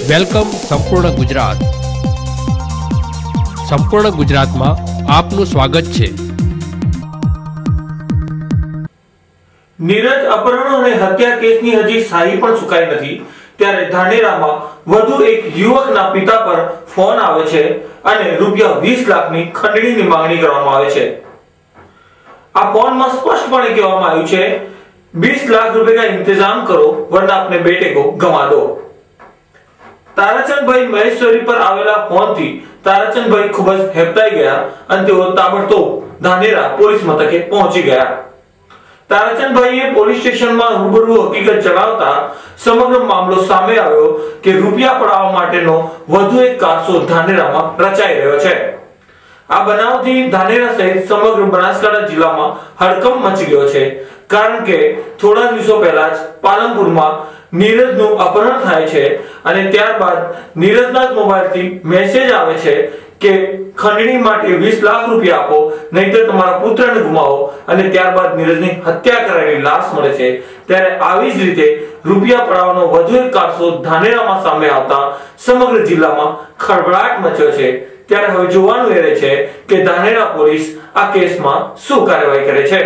Welcome સંપૂર્ણ ગુજરાત. સંપૂર્ણ ગુજરાતમાં આપનું સ્વાગત છે. નીરજ અપહરણ અને હત્યા કેસની હજી શાહી પણ ચુકાઈ નથી ત્યારે ધાનેરામાં વધુ એક યુવકના પિતા પર ફોન આવે છે અને રૂપિયા 20 લાખની ખંડણીની માંગણી કરવામાં આવે છે. આ ફોનમાં સ્પષ્ટપણે કહેવામાં આવ્યું છે 20 लाख रुपए का इंतजाम करो वरना अपने बेटे को गंवा दो. તારાચંદભાઈ મહેશ્વરી પર આવેલા ફોનથી તારાચંદભાઈ ખૂબ જ હેબતાઈ ગયા અને તેઓ તાબડતોબ ધાનેરા પોલીસ મથકે પહોંચી ગયા. તારાચંદભાઈએ પોલીસ સ્ટેશનમાં રૂબરૂ હકીકત જણાવતા સમગ્ર મામલો સામે આવ્યો કે રૂપિયા પડાવવા માટેનો વધુ એક કારસો ધાનેરામાં રચાઈ રહ્યો છે. આ બનાવથી ધાનેરા સહિત સમગ્ર બનાસકાંઠા જિલ્લામાં હડકંપ મચી ગયો છે, કારણ કે થોડા દિવસો પહેલા જ પાલનપુરમાં નીરજનું અપહરણ થાય છે અને ત્યારબાદ નીરજના જ મોબાઈલથી મેસેજ આવે છે કે ખંડણી માટે 20 લાખ રૂપિયા આપો નહીંતર તમારા પુત્રને ગુમાવો અને ત્યારબાદ નીરજની હત્યા કરાયેલી લાશ મળે છે. ત્યારે આવી જ રીતે રૂપિયા પડાવવાનો વધુ એક કારસો ધાનેરામાં સામે આવતા સમગ્ર જિલ્લામાં ખળભળાટ મચ્યો છે. ત્યારે હવે જોવાનું એ રહે છે કે ધાનેરા પોલીસ આ કેસમાં શું કાર્યવાહી કરે છે.